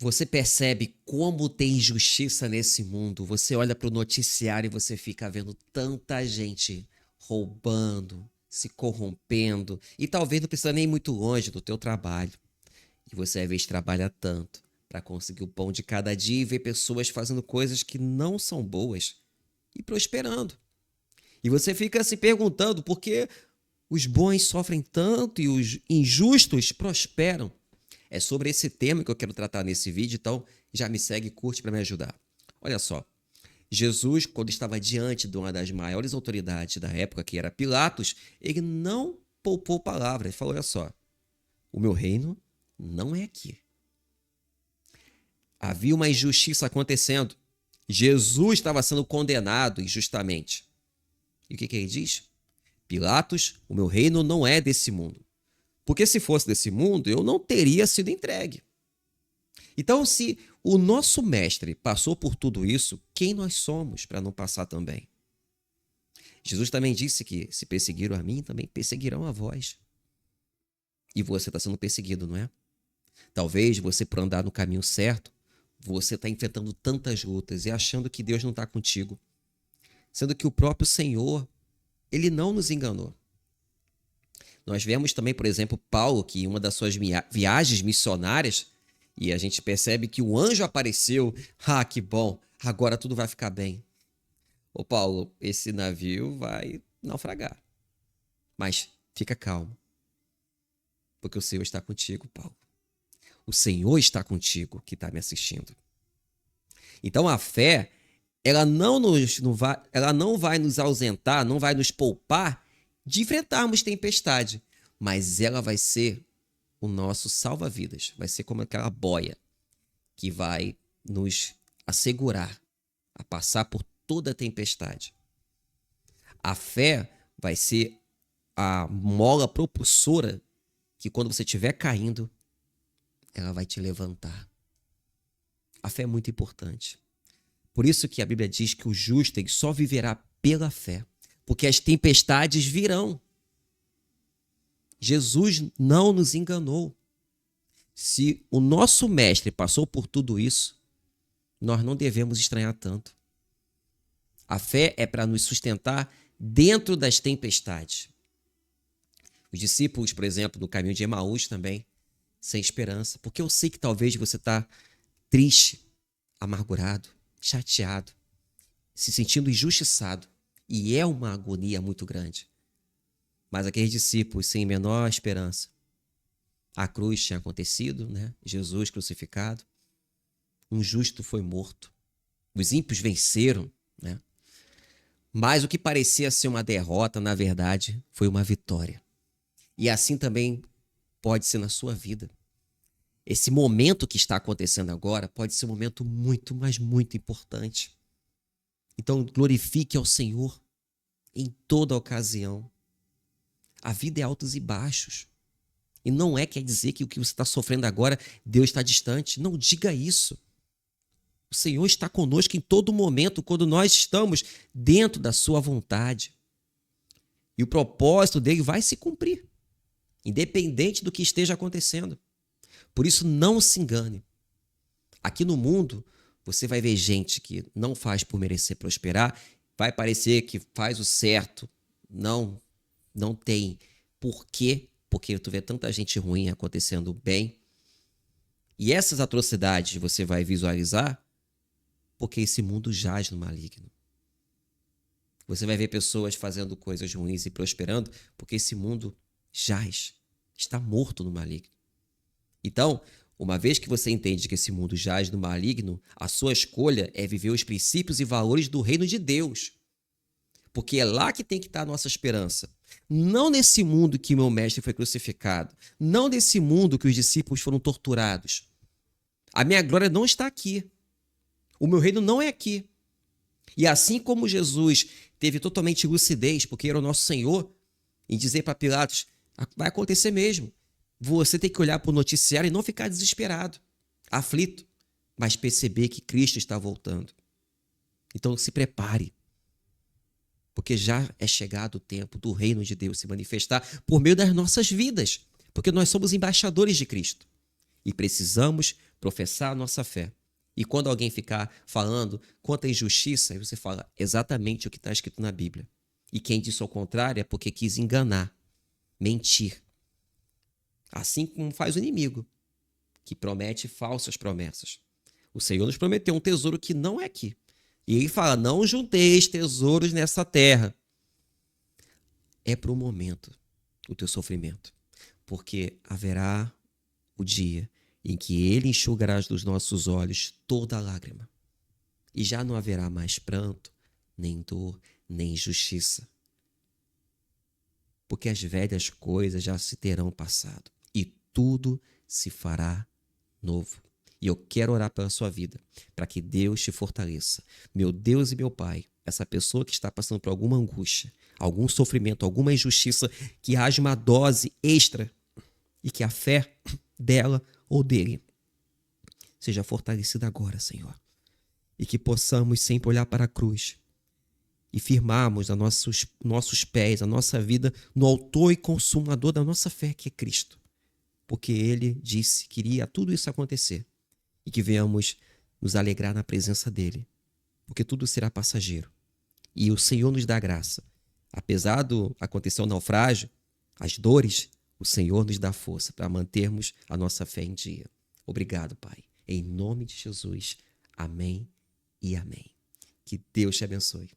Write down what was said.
Você percebe como tem injustiça nesse mundo. Você olha para o noticiário e você fica vendo tanta gente roubando, se corrompendo. E talvez não precisa nem ir muito longe do teu trabalho. E você às vezes trabalha tanto para conseguir o pão de cada dia e ver pessoas fazendo coisas que não são boas e prosperando. E você fica se perguntando por que os bons sofrem tanto e os injustos prosperam. É sobre esse tema que eu quero tratar nesse vídeo, então já me segue e curte para me ajudar. Olha só, Jesus, quando estava diante de uma das maiores autoridades da época, que era Pilatos, ele não poupou palavras. Ele falou, olha só, o meu reino não é aqui. Havia uma injustiça acontecendo. Jesus estava sendo condenado injustamente. E o que ele diz? Pilatos, o meu reino não é desse mundo. Porque se fosse desse mundo, eu não teria sido entregue. Então, se o nosso mestre passou por tudo isso, quem nós somos para não passar também? Jesus também disse que se perseguiram a mim, também perseguirão a vós. E você está sendo perseguido, não é? Talvez você, por andar no caminho certo, você está enfrentando tantas lutas e achando que Deus não está contigo. Sendo que o próprio Senhor, ele não nos enganou. Nós vemos também, por exemplo, Paulo, que em uma das suas viagens missionárias, e a gente percebe que o anjo apareceu. Ah, que bom, agora tudo vai ficar bem. Ô Paulo, esse navio vai naufragar. Mas fica calmo, porque o Senhor está contigo, Paulo. O Senhor está contigo, que está me assistindo. Então a fé, ela não vai nos ausentar, não vai nos poupar de enfrentarmos tempestade, mas ela vai ser o nosso salva-vidas, vai ser como aquela boia que vai nos assegurar a passar por toda a tempestade. A fé vai ser a mola propulsora que quando você estiver caindo, ela vai te levantar. A fé é muito importante. Por isso que a Bíblia diz que o justo ele só viverá pela fé, porque as tempestades virão. Jesus não nos enganou. Se o nosso mestre passou por tudo isso, nós não devemos estranhar tanto. A fé é para nos sustentar dentro das tempestades. Os discípulos, por exemplo, no caminho de Emaús também, sem esperança, porque eu sei que talvez você está triste, amargurado, chateado, se sentindo injustiçado, e é uma agonia muito grande. Mas aqueles discípulos sem menor esperança, a cruz tinha acontecido, né? Jesus crucificado, um justo foi morto, os ímpios venceram, né? Mas o que parecia ser uma derrota, na verdade, foi uma vitória. E assim também pode ser na sua vida. Esse momento que está acontecendo agora pode ser um momento muito, mas muito importante. Então, glorifique ao Senhor em toda ocasião. A vida é altos e baixos. E não quer dizer que o que você está sofrendo agora, Deus está distante. Não diga isso. O Senhor está conosco em todo momento, quando nós estamos dentro da sua vontade. E o propósito dele vai se cumprir, independente do que esteja acontecendo. Por isso, não se engane. Aqui no mundo, você vai ver gente que não faz por merecer prosperar, vai parecer que faz o certo. Não tem porquê, porque tu vê tanta gente ruim acontecendo bem. E essas atrocidades você vai visualizar porque esse mundo jaz no maligno. Você vai ver pessoas fazendo coisas ruins e prosperando porque esse mundo jaz, está morto no maligno. Então, uma vez que você entende que esse mundo jaz no maligno, a sua escolha é viver os princípios e valores do reino de Deus. Porque é lá que tem que estar a nossa esperança. Não nesse mundo que meu mestre foi crucificado. Não nesse mundo que os discípulos foram torturados. A minha glória não está aqui. O meu reino não é aqui. E assim como Jesus teve totalmente lucidez, porque era o nosso Senhor, em dizer para Pilatos, vai acontecer mesmo. Você tem que olhar para o noticiário e não ficar desesperado, aflito, mas perceber que Cristo está voltando. Então se prepare, porque já é chegado o tempo do reino de Deus se manifestar por meio das nossas vidas, porque nós somos embaixadores de Cristo e precisamos professar a nossa fé. E quando alguém ficar falando contra a injustiça, aí você fala exatamente o que está escrito na Bíblia. E quem disse ao contrário é porque quis enganar, mentir. Assim como faz o inimigo, que promete falsas promessas. O Senhor nos prometeu um tesouro que não é aqui. E ele fala, não junteis tesouros nessa terra. É para o momento o teu sofrimento. Porque haverá o dia em que ele enxugará dos nossos olhos toda a lágrima. E já não haverá mais pranto, nem dor, nem injustiça. Porque as velhas coisas já se terão passado e tudo se fará novo. E eu quero orar pela sua vida, para que Deus te fortaleça. Meu Deus e meu Pai, essa pessoa que está passando por alguma angústia, algum sofrimento, alguma injustiça, que haja uma dose extra e que a fé dela ou dele seja fortalecida agora, Senhor. E que possamos sempre olhar para a cruz e firmarmos nossos pés, a nossa vida no autor e consumador da nossa fé, que é Cristo. Porque ele disse que iria tudo isso acontecer e que venhamos nos alegrar na presença dele, porque tudo será passageiro. E o Senhor nos dá graça. Apesar do acontecer o naufrágio, as dores, o Senhor nos dá força para mantermos a nossa fé em dia. Obrigado, Pai. Em nome de Jesus. Amém e amém. Que Deus te abençoe.